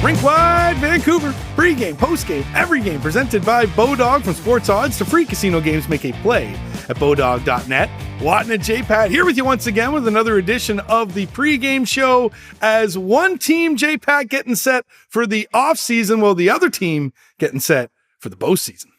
Rink-wide Vancouver, pre-game, post-game, every game presented by Bodog. From sports odds to free casino games, make a play at bodog.net. Wadden and JPat here with you once again with another edition of the pre-game show as one team, JPat, getting set for the off-season, while the other team getting set for the bow season.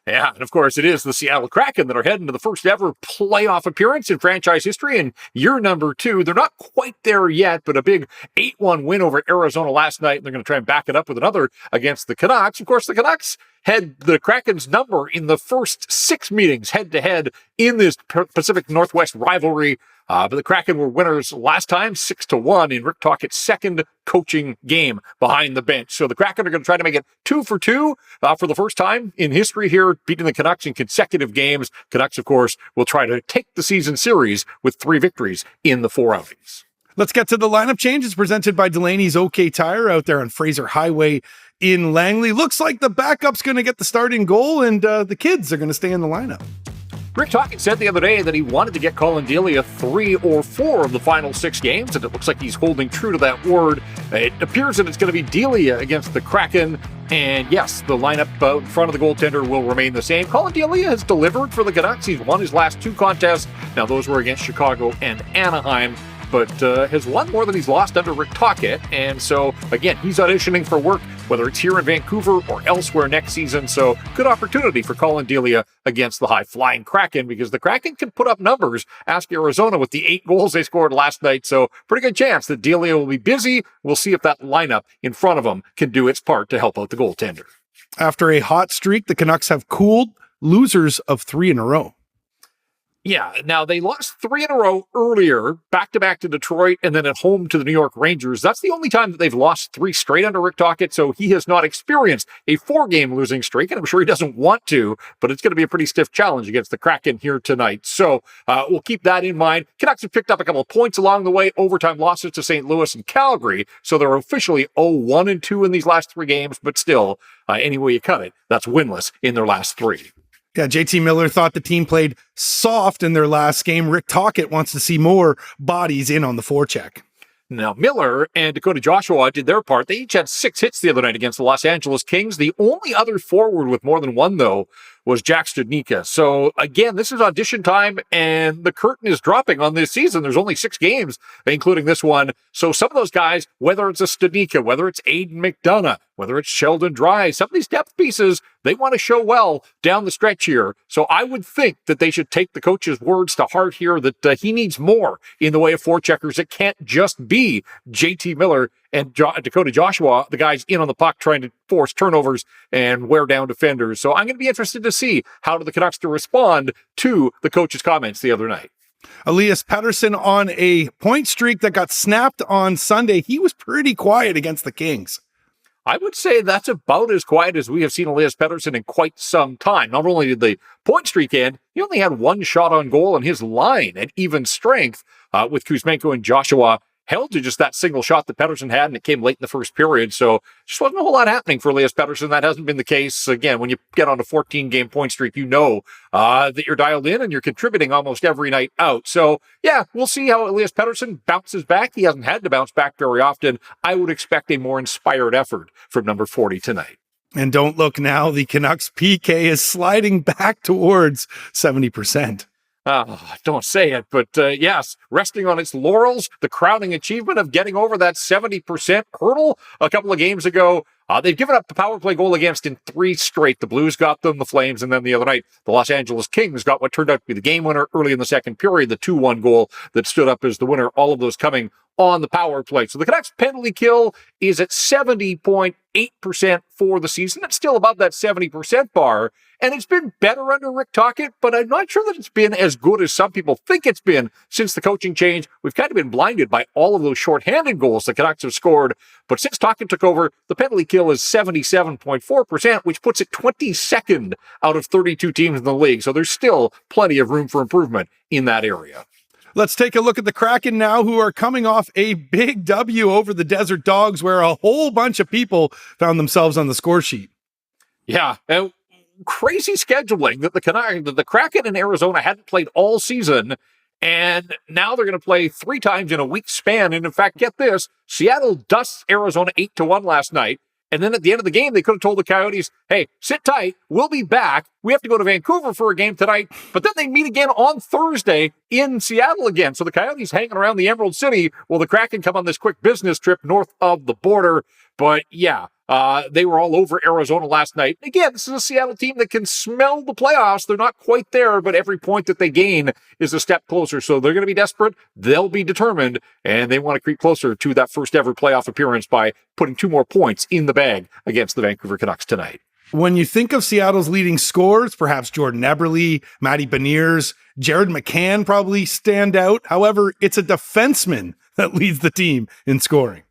Yeah, and of course, it is the Seattle Kraken that are heading to the first ever playoff appearance in franchise history in year number 2. They're not quite there yet, but a big 8-1 win over Arizona last night. And they're going to try and back it up with another against the Canucks. Of course, the Canucks had the Kraken's number in the first 6 meetings head-to-head in this Pacific Northwest rivalry. But the Kraken were winners last time, 6-1 in Rick Tocchet's second coaching game behind the bench. So the Kraken are going to try to make it 2 for 2 for the first time in history here, beating the Canucks in consecutive games. Canucks, of course, will try to take the season series with 3 victories in the 4 outings. Let's get to the lineup changes presented by Delaney's OK Tire out there on Fraser Highway in Langley. Looks like the backup's going to get the starting goal, and the kids are going to stay in the lineup. Rick Tocchet said the other day that he wanted to get Colin Delia 3 or 4 of the final 6 games, and it looks like he's holding true to that word. It appears that it's going to be Delia against the Kraken, and yes, the lineup in front of the goaltender will remain the same. Colin Delia has delivered for the Canucks. He's won his last 2 contests. Now, those were against Chicago and Anaheim, but has won more than he's lost under Rick Tocchet. And so, again, he's auditioning for work, whether it's here in Vancouver or elsewhere next season. So, good opportunity for Colin Delia against the high-flying Kraken, because the Kraken can put up numbers. Ask Arizona with the 8 goals they scored last night. So, pretty good chance that Delia will be busy. We'll see if that lineup in front of him can do its part to help out the goaltender. After a hot streak, the Canucks have cooled, losers of 3 in a row. Yeah, now they lost 3 in a row earlier, back-to-back to Detroit and then at home to the New York Rangers. That's the only time that they've lost 3 straight under Rick Tocchet, so he has not experienced a 4-game losing streak, and I'm sure he doesn't want to, but it's going to be a pretty stiff challenge against the Kraken here tonight. So we'll keep that in mind. Canucks have picked up a couple of points along the way, overtime losses to St. Louis and Calgary, so they're officially 0-1-2 in these last 3 games, but still, any way you cut it, that's winless in their last 3. Yeah, JT Miller thought the team played soft in their last game. Rick Tocchet wants to see more bodies in on the forecheck. Now, Miller and Dakota Joshua did their part. They each had 6 hits the other night against the Los Angeles Kings. The only other forward with more than 1, though, was Jack Studnicka. So, again, this is audition time, and the curtain is dropping on this season. There's only 6 games, including this one. So some of those guys, whether it's a Studnicka, whether it's Aiden McDonough, whether it's Sheldon Dry, some of these depth pieces, they want to show well down the stretch here. So I would think that they should take the coach's words to heart here, that he needs more in the way of forecheckers. It can't just be JT Miller and Dakota Joshua, the guys in on the puck trying to force turnovers and wear down defenders. So I'm going to be interested to see how do the Canucks to respond to the coach's comments the other night. Elias Pettersson on a point streak that got snapped on Sunday. He was pretty quiet against the Kings. I would say that's about as quiet as we have seen Elias Pettersson in quite some time. Not only did the point streak end, he only had 1 shot on goal, and his line at even strength with Kuzmenko and Joshua held to just that single shot that Pettersson had, and it came late in the first period. So just wasn't a whole lot happening for Elias Pettersson. That hasn't been the case. Again, when you get on a 14-game point streak, you know that you're dialed in and you're contributing almost every night out. So, yeah, we'll see how Elias Pettersson bounces back. He hasn't had to bounce back very often. I would expect a more inspired effort from number 40 tonight. And don't look now, the Canucks PK is sliding back towards 70%. Don't say it, but yes, resting on its laurels, the crowning achievement of getting over that 70% hurdle a couple of games ago. They've given up the power play goal against in 3 straight. The Blues got them, the Flames, and then the other night, the Los Angeles Kings got what turned out to be the game winner early in the second period, the 2-1 goal that stood up as the winner, all of those coming on the power play. So the Canucks penalty kill is at 70.8% for the season. It's still above that 70% bar, and it's been better under Rick Tocchet, but I'm not sure that it's been as good as some people think it's been since the coaching change. We've kind of been blinded by all of those shorthanded goals the Canucks have scored, but since Tocchet took over, the penalty kill is 77.4%, which puts it 22nd out of 32 teams in the league. So there's still plenty of room for improvement in that area. Let's take a look at the Kraken now, who are coming off a big W over the Desert Dogs, where a whole bunch of people found themselves on the score sheet. Yeah, crazy scheduling that the Kraken in Arizona hadn't played all season, And now they're going to play 3 times in a week span. And in fact, get this, Seattle dusts Arizona 8-1 last night. And then at the end of the game, they could have told the Coyotes, hey, sit tight. We'll be back. We have to go to Vancouver for a game tonight. But then they meet again on Thursday in Seattle again. So the Coyotes hanging around the Emerald City while the Kraken come on this quick business trip north of the border. But yeah, they were all over Arizona last night. Again, this is a Seattle team that can smell the playoffs. They're not quite there, but every point that they gain is a step closer. So they're going to be desperate. They'll be determined, and they want to creep closer to that first ever playoff appearance by putting 2 more points in the bag against the Vancouver Canucks tonight. When you think of Seattle's leading scorers, perhaps Jordan Eberle, Matty Beniers, Jared McCann probably stand out. However, it's a defenseman that leads the team in scoring.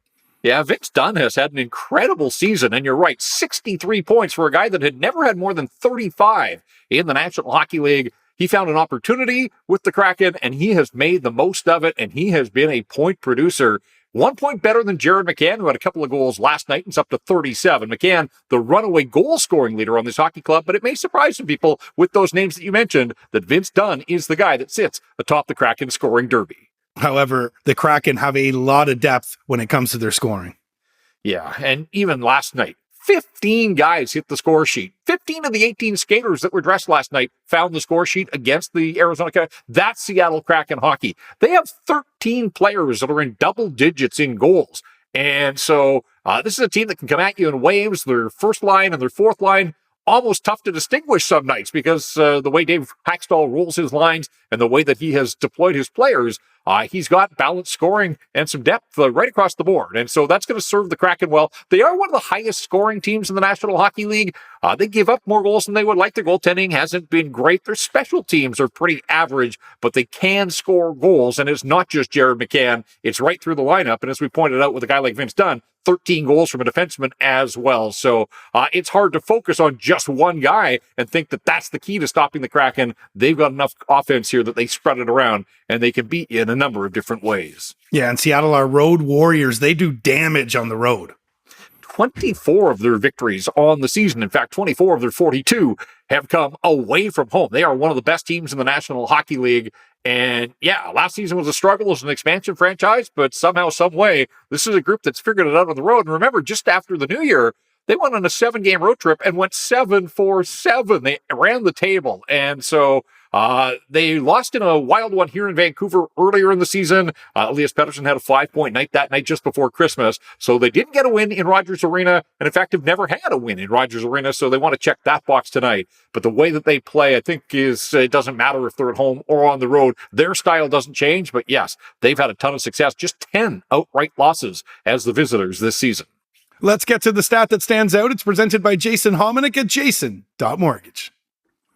Yeah, Vince Dunn has had an incredible season, and you're right, 63 points for a guy that had never had more than 35 in the National Hockey League. He found an opportunity with the Kraken, and he has made the most of it, and he has been a point producer. 1 point better than Jared McCann, who had a couple of goals last night, and it's up to 37. McCann, the runaway goal-scoring leader on this hockey club, but it may surprise some people with those names that you mentioned that Vince Dunn is the guy that sits atop the Kraken scoring derby. However, the Kraken have a lot of depth when it comes to their scoring. Yeah, and even last night, 15 guys hit the score sheet. 15 of the 18 skaters that were dressed last night found the score sheet against the Arizona Coyotes. That's Seattle Kraken hockey. They have 13 players that are in double digits in goals. And so this is a team that can come at you in waves. Their first line and their fourth line, almost tough to distinguish some nights because the way Dave Haxtell rolls his lines and the way that he has deployed his players, he's got balanced scoring and some depth right across the board. And so that's going to serve the Kraken well. They are one of the highest scoring teams in the National Hockey League. They give up more goals than they would like. Their goaltending hasn't been great. Their special teams are pretty average, but they can score goals. And it's not just Jared McCann. It's right through the lineup. And as we pointed out with a guy like Vince Dunn, 13 goals from a defenseman as well. So it's hard to focus on just one guy and think that that's the key to stopping the Kraken. They've got enough offense here that they spread it around and they can beat you in a number of different ways. Yeah, and Seattle are road warriors. They do damage on the road. 24 of their victories on the season, in fact, 24 of their 42 have come away from home. They are one of the best teams in the National Hockey League. And yeah, last season was a struggle as an expansion franchise, but somehow, some way, this is a group that's figured it out on the road. And remember, just after the new year, they went on a 7-game road trip and went 7-4-7. They ran the table. And so they lost in a wild one here in Vancouver earlier in the season. Elias Pettersson had a 5-point night that night just before Christmas. So they didn't get a win in Rogers Arena, and in fact have never had a win in Rogers Arena. So they want to check that box tonight. But the way that they play, I think, is it doesn't matter if they're at home or on the road. Their style doesn't change. But yes, they've had a ton of success. Just 10 outright losses as the visitors this season. Let's get to the stat that stands out. It's presented by Jason Hominick at Jason.Mortgage.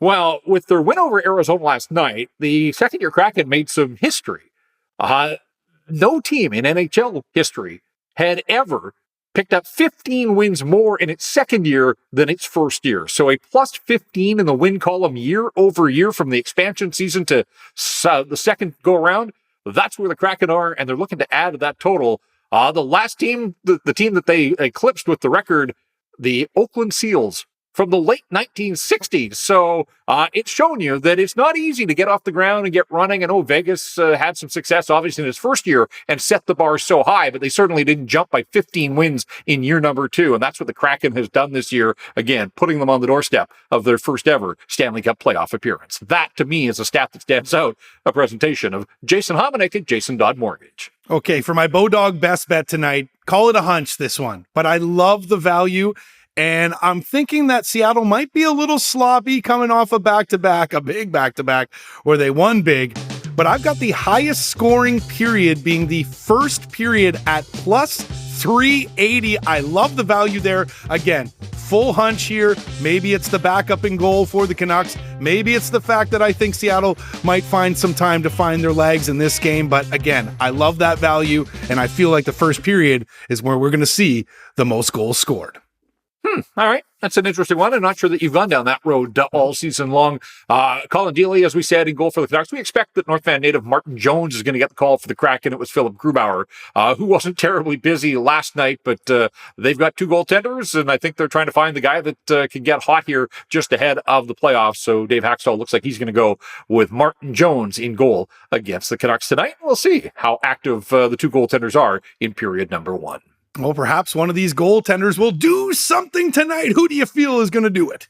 Well, with their win over Arizona last night, the second-year Kraken made some history. No team in NHL history had ever picked up 15 wins more in its second year than its first year. So a plus 15 in the win column year over year from the expansion season to the second go-around. That's where the Kraken are, and they're looking to add to that total. The last team, the team that they eclipsed with the record, the Oakland Seals from the late 1960s. So it's shown you that it's not easy to get off the ground and get running. I know Vegas had some success, obviously, in its first year and set the bar so high, but they certainly didn't jump by 15 wins in year number 2. And that's what the Kraken has done this year, again, putting them on the doorstep of their first ever Stanley Cup playoff appearance. That, to me, is a stat that stands out, a presentation of Jason Hominick at Jason.Mortgage. Okay, for my Bodog Best Bet tonight, call it a hunch, this one, but I love the value. And I'm thinking that Seattle might be a little sloppy coming off a back-to-back, a big back-to-back, where they won big. But I've got the highest scoring period being the first period at plus 380. I love the value there. Again, full hunch here. Maybe it's the backup in goal for the Canucks. Maybe it's the fact that I think Seattle might find some time to find their legs in this game. But again, I love that value. And I feel like the first period is where we're going to see the most goals scored. All right. That's an interesting one. I'm not sure that you've gone down that road all season long. Colin Delaney, as we said, in goal for the Canucks. We expect that North Van native Martin Jones is going to get the call for the Kraken. It was Philip Grubauer, who wasn't terribly busy last night, but they've got 2 goaltenders, and I think they're trying to find the guy that can get hot here just ahead of the playoffs. So Dave Haxtell looks like he's going to go with Martin Jones in goal against the Canucks tonight. We'll see how active the 2 goaltenders are in period number 1. Well, perhaps one of these goaltenders will do something tonight. Who do you feel is going to do it?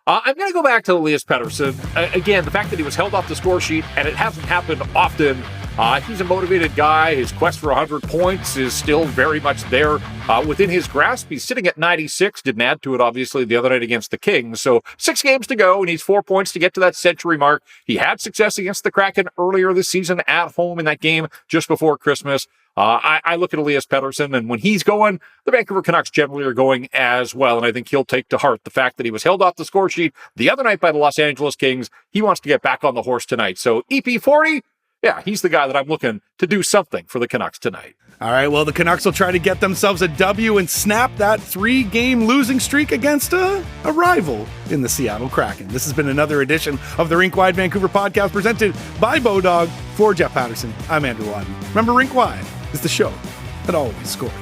I'm going to go back to Elias Pettersson. Again, the fact that he was held off the score sheet, and it hasn't happened often. He's a motivated guy. His quest for 100 points is still very much there within his grasp. He's sitting at 96. Didn't add to it, obviously, the other night against the Kings. So 6 games to go. He needs 4 points to get to that century mark. He had success against the Kraken earlier this season at home in that game just before Christmas. I look at Elias Pettersson, and when he's going, the Vancouver Canucks generally are going as well. And I think he'll take to heart the fact that he was held off the score sheet the other night by the Los Angeles Kings. He wants to get back on the horse tonight. So EP40, yeah, he's the guy that I'm looking to do something for the Canucks tonight. All right, well, the Canucks will try to get themselves a W and snap that 3-game losing streak against a rival in the Seattle Kraken. This has been another edition of the Rink Wide Vancouver podcast presented by Bodog. For Jeff Patterson, I'm Andrew Wadden. Remember, Rink Wide is the show that always scores.